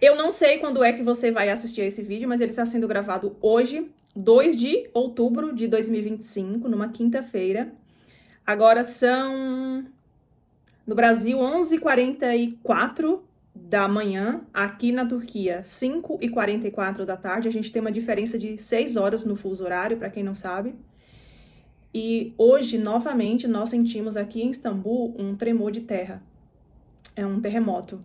Eu não sei quando é que você vai assistir a esse vídeo, mas ele está sendo gravado hoje, 2 de outubro de 2025, numa quinta-feira. Agora são, no Brasil, 11h44 da manhã, aqui na Turquia, 5h44 da tarde. A gente tem uma diferença de 6 horas no fuso horário, para quem não sabe. E hoje, novamente, nós sentimos aqui em Istambul um tremor de terra. É um terremoto.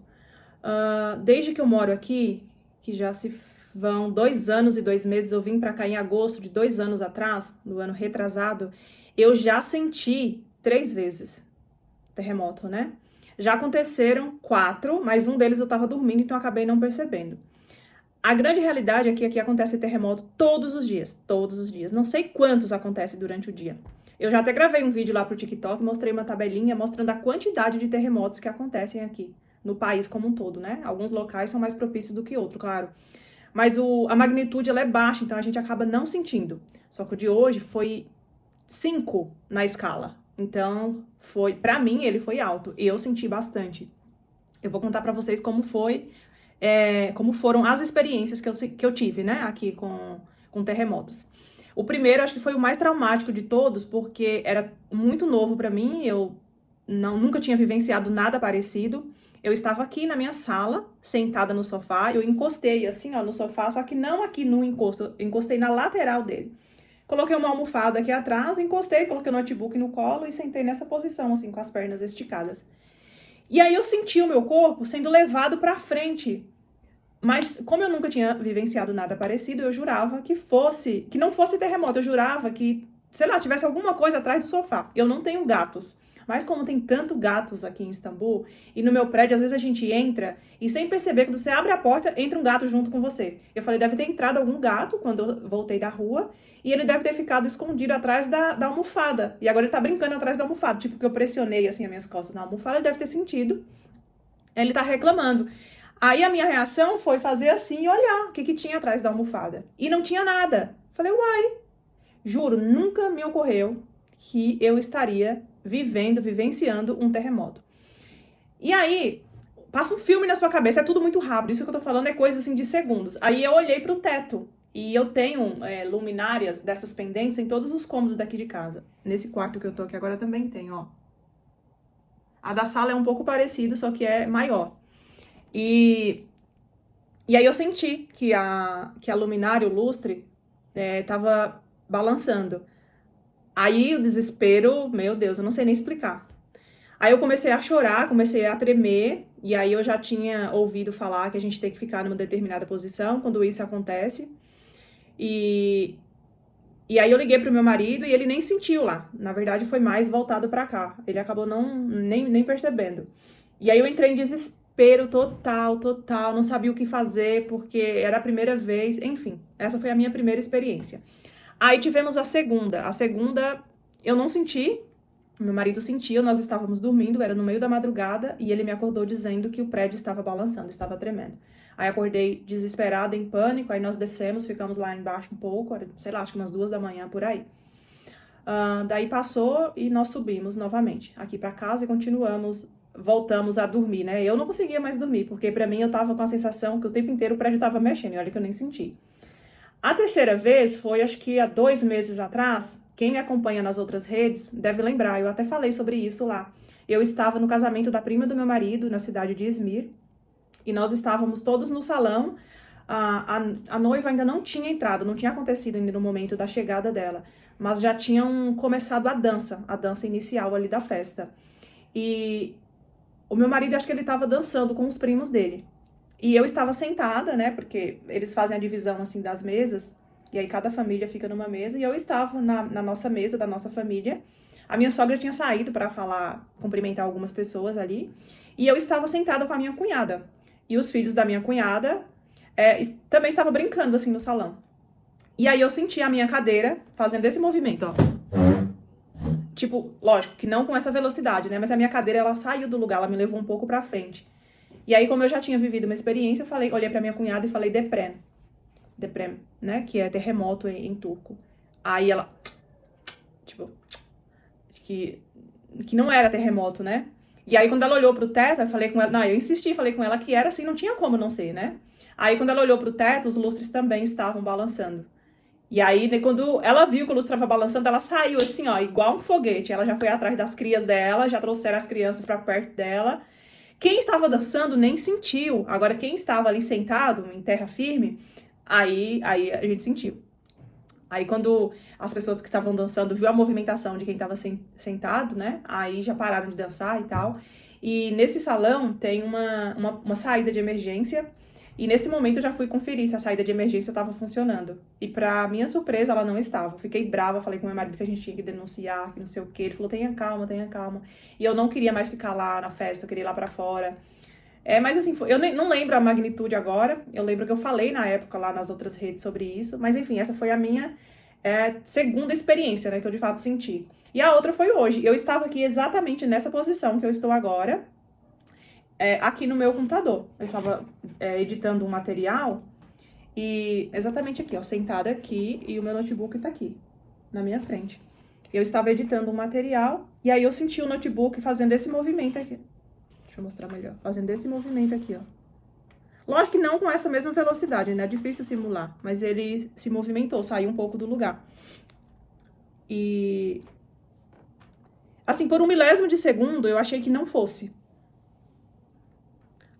Desde que eu moro aqui, que já se vão 2 anos e 2 meses, eu vim para cá em agosto de 2 anos atrás, no ano retrasado, eu já senti 3 vezes terremoto, né? Já aconteceram 4, mas um deles eu estava dormindo, então eu acabei não percebendo. A grande realidade é que aqui acontece terremoto todos os dias, todos os dias. Não sei quantos acontecem durante o dia. Eu já até gravei um vídeo lá pro TikTok, mostrei uma tabelinha mostrando a quantidade de terremotos que acontecem aqui, no país como um todo, né? Alguns locais são mais propícios do que outros, claro. Mas a magnitude ela é baixa, então a gente acaba não sentindo. Só que o de hoje foi 5 na escala. Então, para mim, ele foi alto. E eu senti bastante. Eu vou contar pra vocês como como foram as experiências que eu tive, né, aqui com terremotos. O primeiro, acho que foi o mais traumático de todos, porque era muito novo pra mim, eu nunca tinha vivenciado nada parecido. Eu estava aqui na minha sala, sentada no sofá, eu encostei assim, ó, no sofá, só que não aqui no encosto, eu encostei na lateral dele. Coloquei uma almofada aqui atrás, encostei, coloquei o notebook no colo e sentei nessa posição, assim, com as pernas esticadas. E aí eu senti o meu corpo sendo levado pra frente. Mas como eu nunca tinha vivenciado nada parecido, eu jurava que não fosse terremoto, eu jurava que, sei lá, tivesse alguma coisa atrás do sofá. Eu não tenho gatos, mas como tem tanto gatos aqui em Istambul, e no meu prédio, às vezes a gente entra e sem perceber, quando você abre a porta, entra um gato junto com você. Eu falei, deve ter entrado algum gato quando eu voltei da rua, e ele deve ter ficado escondido atrás da almofada. E agora ele tá brincando atrás da almofada, tipo que eu pressionei assim as minhas costas na almofada, ele deve ter sentido. Ele tá reclamando. Aí a minha reação foi fazer assim e olhar o que tinha atrás da almofada. E não tinha nada. Falei, uai, juro, nunca me ocorreu que eu estaria vivenciando um terremoto. E aí, passa um filme na sua cabeça, é tudo muito rápido. Isso que eu tô falando é coisa assim de segundos. Aí eu olhei pro teto. E eu tenho luminárias dessas pendentes em todos os cômodos daqui de casa. Nesse quarto que eu tô aqui agora também tem, ó. A da sala é um pouco parecido, só que é maior. E aí eu senti que a luminária, o lustre, tava balançando. Aí o desespero, meu Deus, eu não sei nem explicar. Aí eu comecei a chorar, comecei a tremer, e aí eu já tinha ouvido falar que a gente tem que ficar numa determinada posição quando isso acontece. E, e aí eu liguei pro meu marido e ele nem sentiu lá. Na verdade, foi mais voltado pra cá. Ele acabou nem percebendo. E aí eu entrei em desespero total, total, não sabia o que fazer, porque era a primeira vez, enfim, essa foi a minha primeira experiência. Aí tivemos a segunda. A segunda eu não senti, meu marido sentiu, nós estávamos dormindo, era no meio da madrugada, e ele me acordou dizendo que o prédio estava balançando, estava tremendo. Aí acordei desesperada, em pânico, aí nós descemos, ficamos lá embaixo um pouco, sei lá, acho que umas 2 da manhã, por aí. Daí passou e nós subimos novamente aqui para casa e voltamos a dormir, né? Eu não conseguia mais dormir, porque pra mim eu tava com a sensação que o tempo inteiro o prédio tava mexendo, e olha que eu nem senti. A terceira vez foi, acho que há 2 meses atrás. Quem me acompanha nas outras redes deve lembrar, eu até falei sobre isso lá. Eu estava no casamento da prima do meu marido, na cidade de Izmir, e nós estávamos todos no salão. A noiva ainda não tinha entrado, não tinha acontecido ainda no momento da chegada dela, mas já tinham começado a dança inicial ali da festa. E o meu marido, acho que ele estava dançando com os primos dele. E eu estava sentada, né, porque eles fazem a divisão, assim, das mesas, e aí cada família fica numa mesa, e eu estava na nossa mesa, da nossa família. A minha sogra tinha saído para falar, cumprimentar algumas pessoas ali, e eu estava sentada com a minha cunhada. E os filhos da minha cunhada também estavam brincando, assim, no salão. E aí eu senti a minha cadeira fazendo esse movimento, ó. Tipo, lógico que não com essa velocidade, né, mas a minha cadeira, ela saiu do lugar, ela me levou um pouco pra frente. E aí, como eu já tinha vivido uma experiência, eu olhei pra minha cunhada e falei deprem, né, que é terremoto em turco. Aí ela, tipo, que não era terremoto, né? E aí, quando ela olhou pro teto, eu falei com ela, não, eu insisti, falei com ela que era assim, não tinha como não ser, né? Aí, quando ela olhou pro teto, os lustres também estavam balançando. E aí, né, quando ela viu que o lustre estava balançando, ela saiu assim, ó, igual um foguete. Ela já foi atrás das crias dela, já trouxeram as crianças pra perto dela. Quem estava dançando nem sentiu. Agora, quem estava ali sentado, em terra firme, aí a gente sentiu. Aí, quando as pessoas que estavam dançando viu a movimentação de quem estava sentado, né? Aí já pararam de dançar e tal. E nesse salão tem uma saída de emergência. E nesse momento eu já fui conferir se a saída de emergência estava funcionando. E pra minha surpresa, ela não estava. Fiquei brava, falei com meu marido que a gente tinha que denunciar, que não sei o quê. Ele falou, tenha calma, tenha calma. E eu não queria mais ficar lá na festa, eu queria ir lá pra fora. Mas assim, eu não lembro a magnitude agora. Eu lembro que eu falei na época lá nas outras redes sobre isso. Mas enfim, essa foi a minha segunda experiência, né, que eu de fato senti. E a outra foi hoje. Eu estava aqui exatamente nessa posição que eu estou agora, aqui no meu computador. Eu estava editando um material e exatamente aqui, ó, sentada aqui, e o meu notebook tá aqui, na minha frente. Eu estava editando um material e aí eu senti o notebook fazendo esse movimento aqui. Deixa eu mostrar melhor. Fazendo esse movimento aqui, ó. Lógico que não com essa mesma velocidade, né? É difícil simular. Mas ele se movimentou, saiu um pouco do lugar. E... assim, por um milésimo de segundo, eu achei que não fosse.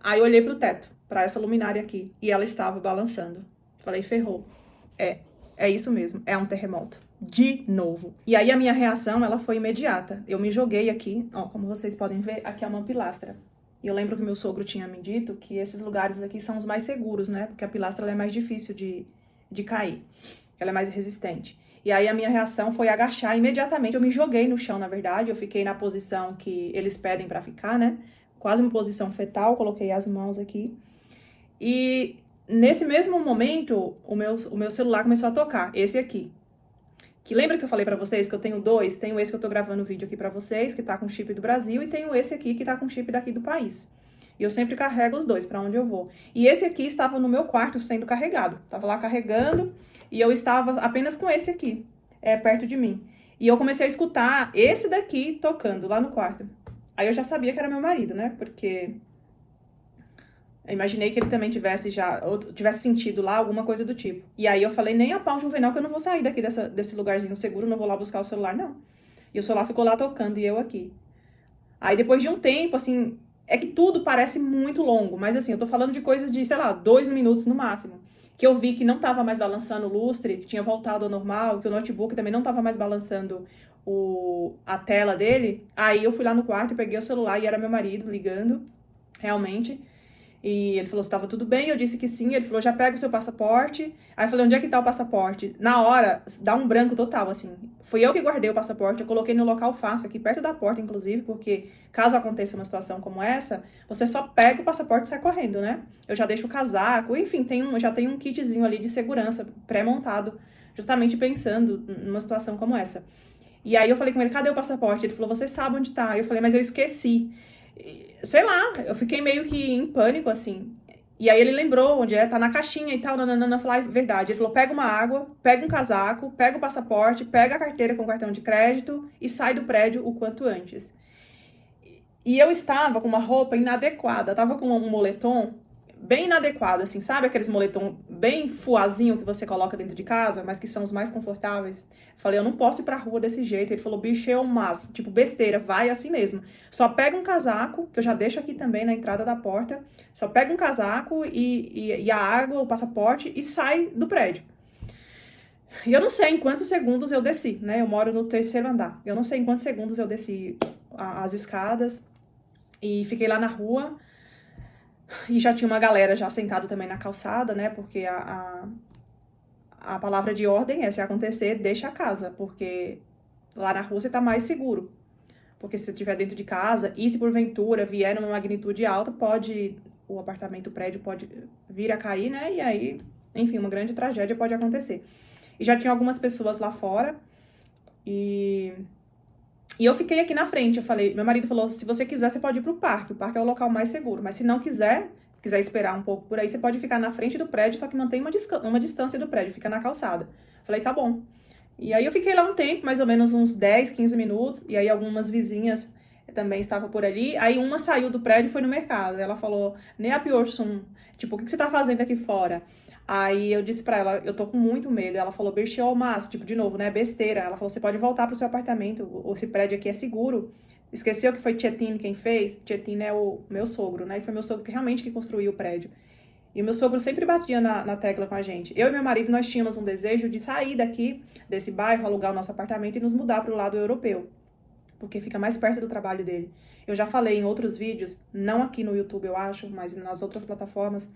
Aí eu olhei pro teto, pra essa luminária aqui. E ela estava balançando. Falei, ferrou. É isso mesmo. É um terremoto. De novo. E aí a minha reação, ela foi imediata. Eu me joguei aqui. Ó, como vocês podem ver, aqui é uma pilastra. E eu lembro que meu sogro tinha me dito que esses lugares aqui são os mais seguros, né? Porque a pilastra ela é mais difícil de cair. Ela é mais resistente. E aí a minha reação foi agachar imediatamente. Eu me joguei no chão, na verdade. Eu fiquei na posição que eles pedem pra ficar, né? Quase uma posição fetal. Coloquei as mãos aqui. E nesse mesmo momento, o meu celular começou a tocar. Esse aqui. Que lembra que eu falei pra vocês que eu tenho dois? Tenho esse que eu tô gravando o vídeo aqui pra vocês, que tá com chip do Brasil, e tenho esse aqui que tá com chip daqui do país. E eu sempre carrego os dois pra onde eu vou. E esse aqui estava no meu quarto sendo carregado. Tava lá carregando e eu estava apenas com esse aqui, perto de mim. E eu comecei a escutar esse daqui tocando lá no quarto. Aí eu já sabia que era meu marido, né? Porque eu imaginei que ele também tivesse sentido lá alguma coisa do tipo. E aí eu falei, nem a pau, Juvenal, que eu não vou sair daqui desse lugarzinho seguro, não vou lá buscar o celular, não. E o celular ficou lá tocando e eu aqui. Aí depois de um tempo, assim, é que tudo parece muito longo, mas assim, eu tô falando de coisas de, sei lá, 2 minutos no máximo. Que eu vi que não tava mais balançando o lustre, que tinha voltado ao normal, que o notebook também não tava mais balançando a tela dele. Aí eu fui lá no quarto e peguei o celular e era meu marido ligando, realmente. E ele falou se estava tudo bem, eu disse que sim. Ele falou, já pega o seu passaporte. Aí eu falei, onde é que tá o passaporte? Na hora, dá um branco total, assim. Fui eu que guardei o passaporte, eu coloquei no local fácil, aqui perto da porta, inclusive, porque caso aconteça uma situação como essa, você só pega o passaporte e sai correndo, né? Eu já deixo o casaco, enfim, já tem um kitzinho ali de segurança pré-montado, justamente pensando numa situação como essa. E aí eu falei com ele, cadê o passaporte? Ele falou, você sabe onde tá? Eu falei, mas eu esqueci. Sei lá, eu fiquei meio que em pânico, assim. E aí ele lembrou onde tá na caixinha e tal, nananana, eu falei, verdade. Ele falou, pega uma água, pega um casaco, pega o passaporte, pega a carteira com cartão de crédito e sai do prédio o quanto antes. E eu estava com uma roupa inadequada, tava com um moletom bem inadequado, assim, sabe aqueles moletom bem fuazinho que você coloca dentro de casa, mas que são os mais confortáveis? Falei, eu não posso ir pra rua desse jeito. Ele falou, bicho, eu mas, tipo, besteira, vai assim mesmo. Só pega um casaco, que eu já deixo aqui também na entrada da porta, só pega um casaco e a água, o passaporte e sai do prédio. E eu não sei em quantos segundos eu desci, né? Eu moro no 3º andar. Eu não sei em quantos segundos eu desci as escadas e fiquei lá na rua. E já tinha uma galera já sentada também na calçada, né? Porque a palavra de ordem é, se acontecer, deixa a casa. Porque lá na rua você tá mais seguro. Porque se você estiver dentro de casa e se porventura vier numa magnitude alta, o apartamento, o prédio pode vir a cair, né? E aí, enfim, uma grande tragédia pode acontecer. E já tinha algumas pessoas lá fora. E eu fiquei aqui na frente, meu marido falou, se você quiser, você pode ir pro parque. O parque é o local mais seguro. Mas se não quiser esperar um pouco por aí, você pode ficar na frente do prédio, só que mantém uma distância do prédio, fica na calçada. Falei, tá bom. E aí eu fiquei lá um tempo, mais ou menos uns 10, 15 minutos, e aí algumas vizinhas também estava por ali. Aí uma saiu do prédio e foi no mercado. Ela falou, nem a pior sum, tipo, o que você tá fazendo aqui fora? Aí eu disse pra ela, eu tô com muito medo. Ela falou, Berchiol, mas, tipo, de novo, né, besteira. Ela falou, você pode voltar pro seu apartamento, esse prédio aqui é seguro. Esqueceu que foi Tietin quem fez? Tietin é o meu sogro, né? E foi meu sogro que realmente que construiu o prédio. E o meu sogro sempre batia na tecla com a gente. Eu e meu marido, nós tínhamos um desejo de sair daqui, desse bairro, alugar o nosso apartamento e nos mudar para o lado europeu, porque fica mais perto do trabalho dele. Eu já falei em outros vídeos, não aqui no YouTube, eu acho, mas nas outras plataformas,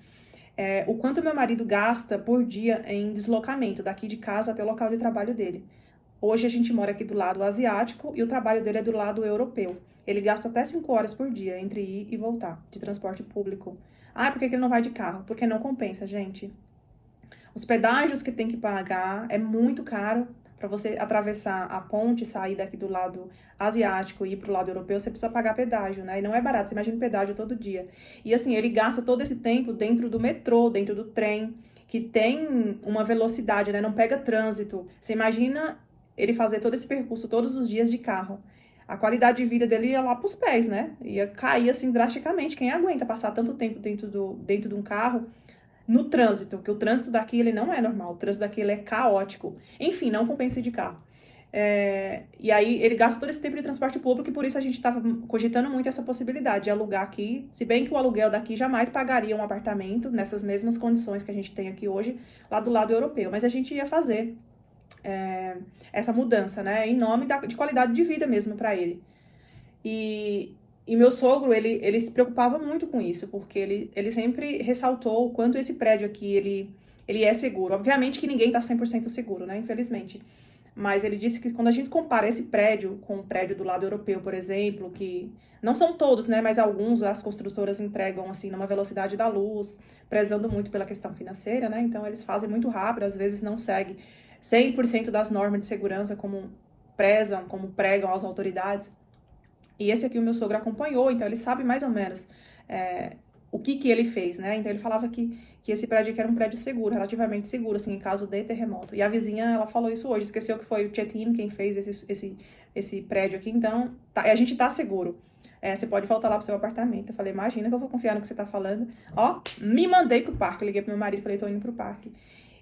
o quanto meu marido gasta por dia em deslocamento daqui de casa até o local de trabalho dele. Hoje a gente mora aqui do lado asiático e o trabalho dele é do lado europeu. Ele gasta até 5 horas por dia entre ir e voltar de transporte público. Ah, por que ele não vai de carro? Porque não compensa, gente. Os pedágios que tem que pagar é muito caro. Para você atravessar a ponte, sair daqui do lado asiático e ir pro lado europeu, você precisa pagar pedágio, né? E não é barato, você imagina o pedágio todo dia. E assim, ele gasta todo esse tempo dentro do metrô, dentro do trem, que tem uma velocidade, né? Não pega trânsito. Você imagina ele fazer todo esse percurso todos os dias de carro. A qualidade de vida dele ia lá pros pés, né? Ia cair assim drasticamente. Quem aguenta passar tanto tempo dentro de um carro no trânsito? Porque o trânsito daqui ele não é normal, o trânsito daqui ele é caótico. Enfim, não compensa ir de carro. E aí ele gasta todo esse tempo de transporte público e por isso a gente estava cogitando muito essa possibilidade de alugar aqui, se bem que o aluguel daqui jamais pagaria um apartamento nessas mesmas condições que a gente tem aqui hoje, lá do lado europeu, mas a gente ia fazer essa mudança, né, em nome de qualidade de vida mesmo para ele. E meu sogro, ele se preocupava muito com isso, porque ele sempre ressaltou o quanto esse prédio aqui, ele é seguro. Obviamente que ninguém tá 100% seguro, né, infelizmente. Mas ele disse que quando a gente compara esse prédio com o prédio do lado europeu, por exemplo, que não são todos, né, mas alguns as construtoras entregam, assim, numa velocidade da luz, prezando muito pela questão financeira, né, então eles fazem muito rápido, às vezes não seguem 100% das normas de segurança como prezam, como pregam as autoridades. E esse aqui o meu sogro acompanhou, então ele sabe mais ou menos o que ele fez, né? Então ele falava que esse prédio aqui era um prédio seguro, relativamente seguro, assim, em caso de terremoto. E a vizinha, ela falou isso hoje, esqueceu que foi o Tietin quem fez esse prédio aqui, então a gente tá seguro. Você pode voltar lá pro seu apartamento. Eu falei, imagina que eu vou confiar no que você tá falando. Ó, me mandei pro parque, liguei pro meu marido e falei, tô indo pro parque.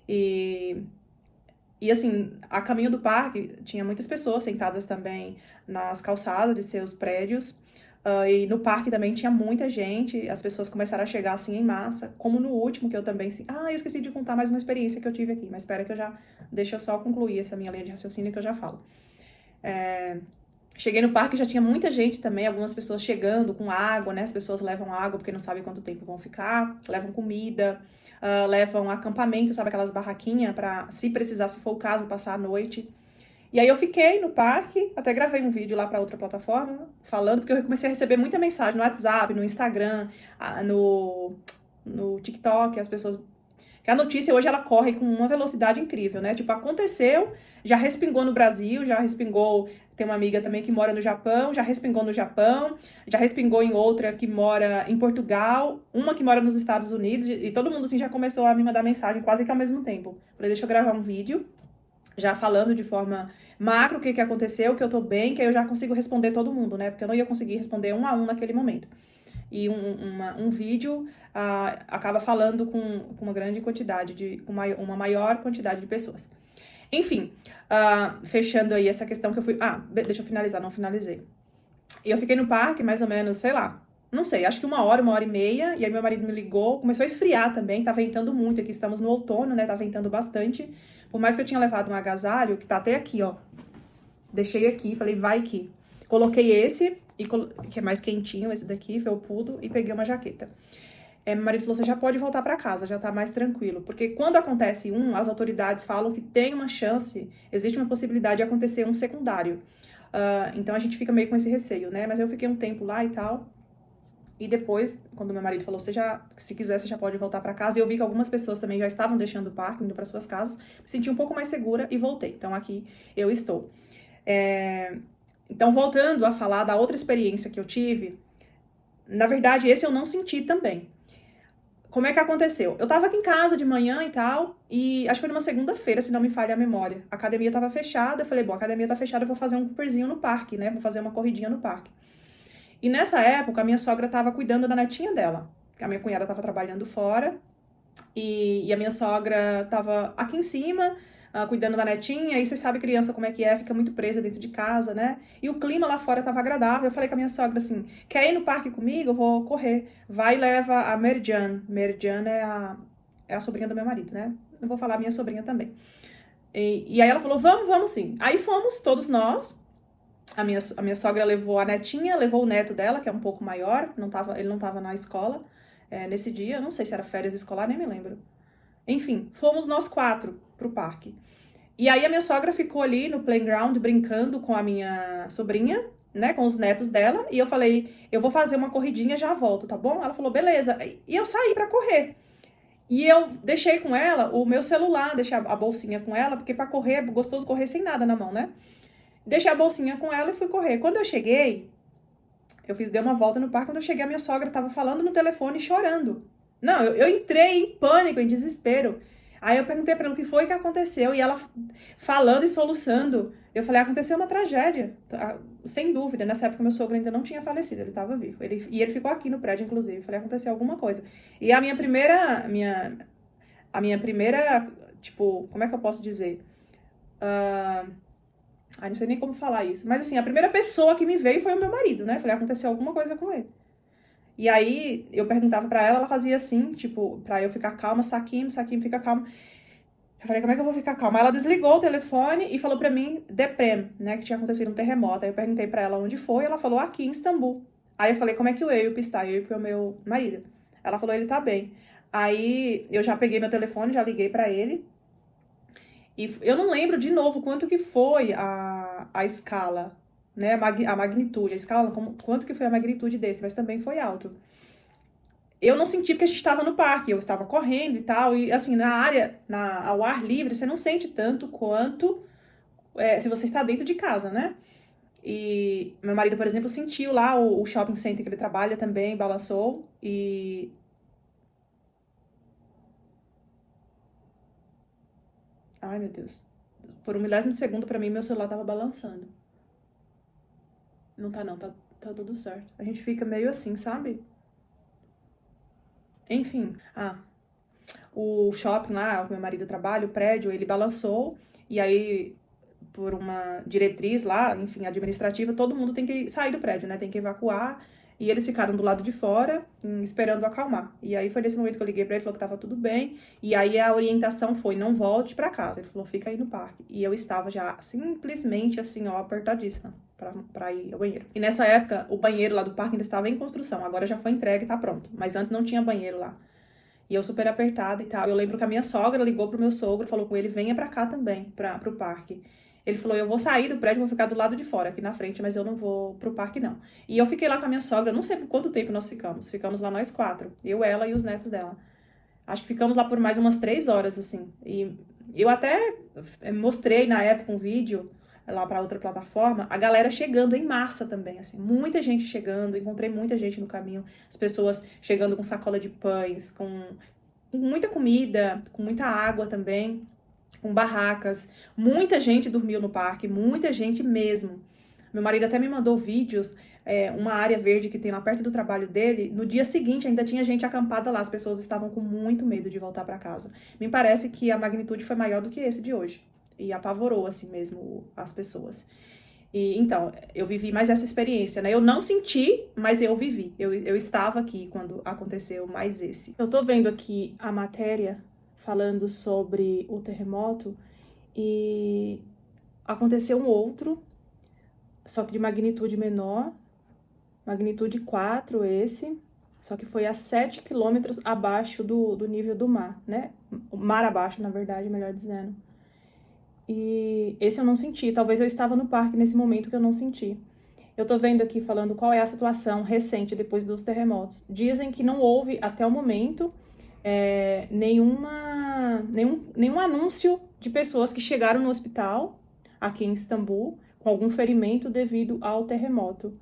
E assim, a caminho do parque, tinha muitas pessoas sentadas também nas calçadas de seus prédios. E no parque também tinha muita gente, as pessoas começaram a chegar assim em massa, como no último que eu também... eu esqueci de contar mais uma experiência que eu tive aqui, mas espera que deixa eu só concluir essa minha linha de raciocínio que eu já falo. Cheguei no parque, já tinha muita gente também, algumas pessoas chegando com água, né? As pessoas levam água porque não sabem quanto tempo vão ficar, levam comida, levam acampamento, sabe, aquelas barraquinhas para, se precisar, se for o caso, passar a noite. E aí eu fiquei no parque, até gravei um vídeo lá para outra plataforma, falando, porque eu comecei a receber muita mensagem no WhatsApp, no Instagram, no TikTok, as pessoas... Que a notícia hoje, ela corre com uma velocidade incrível, né? Tipo, aconteceu, já respingou no Brasil, já respingou... Tem uma amiga também que mora no Japão, já respingou no Japão, já respingou em outra que mora em Portugal, uma que mora nos Estados Unidos, e todo mundo, assim, já começou a me mandar mensagem quase que ao mesmo tempo. Falei, deixa eu gravar um vídeo, já falando de forma macro o que aconteceu, que eu tô bem, que aí eu já consigo responder todo mundo, né? Porque eu não ia conseguir responder um a um naquele momento. E um vídeo acaba falando com uma grande quantidade, com uma maior quantidade de pessoas. Enfim, fechando aí essa questão que eu fui... deixa eu finalizar, não finalizei. E eu fiquei no parque mais ou menos, sei lá, não sei, acho que 1 hora e meia, e aí meu marido me ligou, começou a esfriar também, tá ventando muito, aqui estamos no outono, né, tá ventando bastante, por mais que eu tinha levado um agasalho, que tá até aqui, ó, deixei aqui, falei, vai aqui. Coloquei esse, que é mais quentinho, esse daqui, felpudo, e peguei uma jaqueta. Meu marido falou, você já pode voltar para casa, já tá mais tranquilo. Porque quando acontece as autoridades falam que tem uma chance, existe uma possibilidade de acontecer um secundário. Então a gente fica meio com esse receio, né? Mas eu fiquei um tempo lá e tal. E depois, quando meu marido falou, se quiser, você já pode voltar para casa. E eu vi que algumas pessoas também já estavam deixando o parque, indo para suas casas. Me senti um pouco mais segura e voltei. Então aqui eu estou. Então, voltando a falar da outra experiência que eu tive, na verdade, esse eu não senti também. Como é que aconteceu? Eu tava aqui em casa de manhã e tal, e acho que foi numa segunda-feira, se não me falha a memória. A academia tava fechada, eu falei, bom, a academia tá fechada, eu vou fazer um Cooperzinho no parque, né? Vou fazer uma corridinha no parque. E nessa época, a minha sogra estava cuidando da netinha dela. A minha cunhada estava trabalhando fora e a minha sogra estava aqui em cima, cuidando da netinha. E você sabe criança como é que é, fica muito presa dentro de casa, né? E o clima lá fora estava agradável. Eu falei com a minha sogra assim, quer ir no parque comigo? Eu vou correr. Vai e leva a Merjan. Merjan é a sobrinha do meu marido, né? Eu vou falar a minha sobrinha também. E aí ela falou, vamos sim. Aí fomos todos nós. A minha sogra levou a netinha, levou o neto dela, que é um pouco maior, ele não estava na escola nesse dia, não sei se era férias escolar, nem me lembro. Enfim, fomos nós 4 pro parque. E aí a minha sogra ficou ali no playground brincando com a minha sobrinha, né, com os netos dela, e eu falei, eu vou fazer uma corridinha, já volto, tá bom? Ela falou, beleza. E eu saí pra correr. E eu deixei com ela o meu celular, deixei a bolsinha com ela, porque pra correr é gostoso correr sem nada na mão, né? Deixei a bolsinha com ela e fui correr. Quando eu cheguei, dei uma volta no parque. Quando eu cheguei, a minha sogra tava falando no telefone, chorando. Não, eu entrei em pânico, em desespero. Aí eu perguntei pra ela o que foi que aconteceu. E ela falando e soluçando. Eu falei, aconteceu uma tragédia. Sem dúvida. Nessa época, meu sogro ainda não tinha falecido. Ele tava vivo. Ele ficou aqui no prédio, inclusive. Eu falei, aconteceu alguma coisa. E a minha primeira... Tipo, como é que eu posso dizer? Não sei nem como falar isso. Mas assim, a primeira pessoa que me veio foi o meu marido, né? Falei, aconteceu alguma coisa com ele. E aí, eu perguntava pra ela fazia assim, tipo, pra eu ficar calma, Saquinho, fica calma. Eu falei, como é que eu vou ficar calma? Ela desligou o telefone e falou pra mim, Deprem, né? Que tinha acontecido um terremoto. Aí eu perguntei pra ela onde foi, ela falou, aqui em Istambul. Aí eu falei, como é que eu ia pistar? Eu ia pro meu marido. Ela falou, ele tá bem. Aí, eu já peguei meu telefone, já liguei pra ele. E eu não lembro de novo quanto que foi a escala, né? A magnitude, a escala, quanto que foi a magnitude desse, mas também foi alto. Eu não senti porque a gente estava no parque, eu estava correndo e tal, e assim, na área, ao ar livre, você não sente tanto quanto se você está dentro de casa, né? E meu marido, por exemplo, sentiu lá o shopping center que ele trabalha também, balançou, e... Ai, meu Deus. Por um milésimo de segundo, pra mim, meu celular tava balançando. Não tá não, tá tudo certo. A gente fica meio assim, sabe? Enfim, o shopping lá, o meu marido trabalha, o prédio, ele balançou, e aí, por uma diretriz lá, enfim, administrativa, todo mundo tem que sair do prédio, né? Tem que evacuar. E eles ficaram do lado de fora, esperando acalmar. E aí foi nesse momento que eu liguei pra ele, falou que tava tudo bem. E aí a orientação foi, não volte pra casa. Ele falou, fica aí no parque. E eu estava já simplesmente assim, ó, apertadíssima pra ir ao banheiro. E nessa época, o banheiro lá do parque ainda estava em construção. Agora já foi entregue e tá pronto. Mas antes não tinha banheiro lá. E eu super apertada e tal. Eu lembro que a minha sogra ligou pro meu sogro, falou com ele, venha pra cá também, pro parque. Ele falou, eu vou sair do prédio, vou ficar do lado de fora, aqui na frente, mas eu não vou pro parque, não. E eu fiquei lá com a minha sogra, não sei por quanto tempo nós ficamos. Ficamos lá nós 4, eu, ela e os netos dela. Acho que ficamos lá por mais umas 3 horas, assim. E eu até mostrei na época um vídeo lá pra outra plataforma, a galera chegando em massa também, assim. Muita gente chegando, encontrei muita gente no caminho. As pessoas chegando com sacola de pães, com muita comida, com muita água também, com barracas. Muita gente dormiu no parque, muita gente mesmo. Meu marido até me mandou vídeos, uma área verde que tem lá perto do trabalho dele. No dia seguinte ainda tinha gente acampada lá, as pessoas estavam com muito medo de voltar para casa. Me parece que a magnitude foi maior do que esse de hoje. E apavorou assim mesmo as pessoas. E, então, eu vivi mais essa experiência, né? Eu não senti, mas eu vivi. Eu estava aqui quando aconteceu mais esse. Eu tô vendo aqui a matéria falando sobre o terremoto e aconteceu um outro, só que de magnitude menor, magnitude 4 esse, só que foi a 7 quilômetros abaixo do nível do mar, né? O mar abaixo, na verdade, melhor dizendo. E esse eu não senti, talvez eu estava no parque nesse momento que eu não senti. Eu tô vendo aqui falando qual é a situação recente depois dos terremotos. Dizem que não houve, até o momento, nenhum anúncio de pessoas que chegaram no hospital, aqui em Istambul, com algum ferimento devido ao terremoto.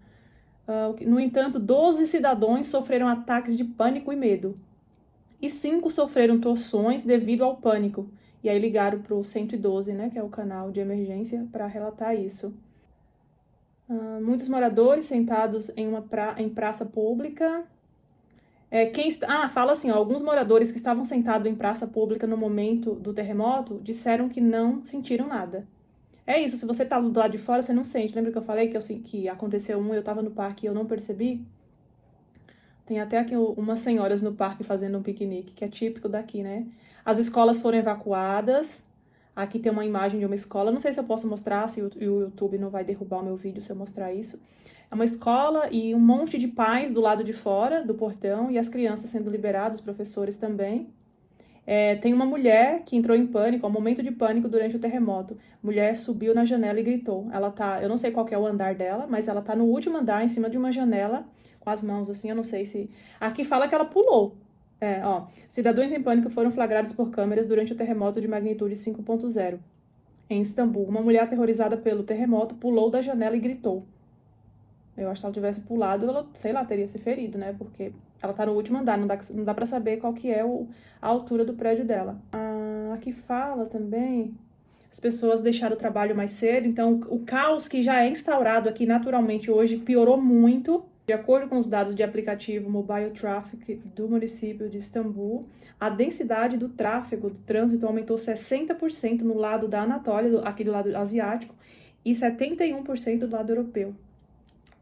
No entanto, 12 cidadãos sofreram ataques de pânico e medo. E 5 sofreram torções devido ao pânico. E aí ligaram para o 112, né, que é o canal de emergência, para relatar isso. Muitos moradores sentados em praça pública. Fala assim, ó, alguns moradores que estavam sentados em praça pública no momento do terremoto disseram que não sentiram nada. É isso, se você tá do lado de fora, você não sente. Lembra que eu falei que aconteceu eu tava no parque e eu não percebi? Tem até aqui umas senhoras no parque fazendo um piquenique, que é típico daqui, né? As escolas foram evacuadas. Aqui tem uma imagem de uma escola. Não sei se eu posso mostrar, se o YouTube não vai derrubar o meu vídeo se eu mostrar isso. É uma escola e um monte de pais do lado de fora do portão e as crianças sendo liberadas, os professores também. Tem uma mulher que entrou em pânico, um momento de pânico durante o terremoto. Mulher subiu na janela e gritou. Eu não sei qual que é o andar dela, mas ela tá no último andar, em cima de uma janela, com as mãos assim, eu não sei se... Aqui fala que ela pulou. Cidadãos em pânico foram flagrados por câmeras durante o terremoto de magnitude 5.0. Em Istambul, uma mulher aterrorizada pelo terremoto pulou da janela e gritou. Eu acho que se ela tivesse pulado, ela, sei lá, teria se ferido, né? Porque ela tá no último andar, não dá pra saber qual que é a altura do prédio dela. Aqui fala também, as pessoas deixaram o trabalho mais cedo, então o caos que já é instaurado aqui naturalmente hoje piorou muito. De acordo com os dados de aplicativo Mobile Traffic do município de Istambul, a densidade do tráfego, do trânsito, aumentou 60% no lado da Anatólia, aqui do lado asiático, e 71% do lado europeu.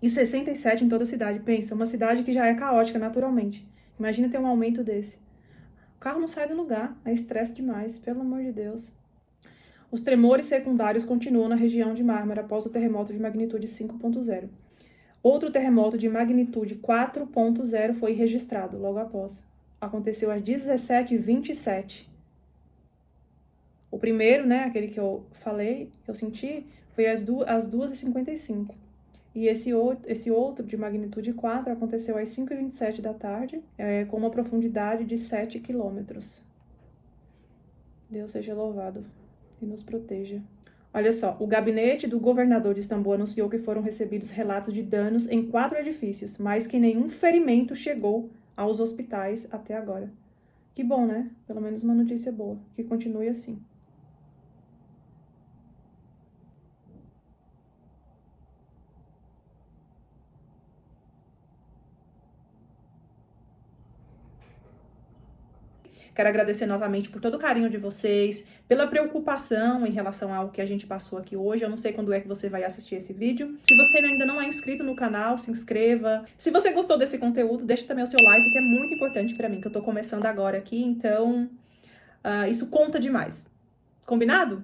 E 67% em toda a cidade. Pensa, uma cidade que já é caótica naturalmente. Imagina ter um aumento desse. O carro não sai do lugar, é estresse demais, pelo amor de Deus. Os tremores secundários continuam na região de Mármara após o terremoto de magnitude 5.0. Outro terremoto de magnitude 4.0 foi registrado logo após. Aconteceu às 17h27. O primeiro, né, aquele que eu falei, que eu senti, foi às 2h55. E esse outro, de magnitude 4, aconteceu às 5h27 da tarde, com uma profundidade de 7 quilômetros. Deus seja louvado e nos proteja. Olha só, o gabinete do governador de Istambul anunciou que foram recebidos relatos de danos em 4 edifícios, mas que nenhum ferimento chegou aos hospitais até agora. Que bom, né? Pelo menos uma notícia boa. Que continue assim. Quero agradecer novamente por todo o carinho de vocês, pela preocupação em relação ao que a gente passou aqui hoje. Eu não sei quando é que você vai assistir esse vídeo. Se você ainda não é inscrito no canal, se inscreva. Se você gostou desse conteúdo, deixa também o seu like, que é muito importante pra mim, que eu tô começando agora aqui, então isso conta demais. Combinado?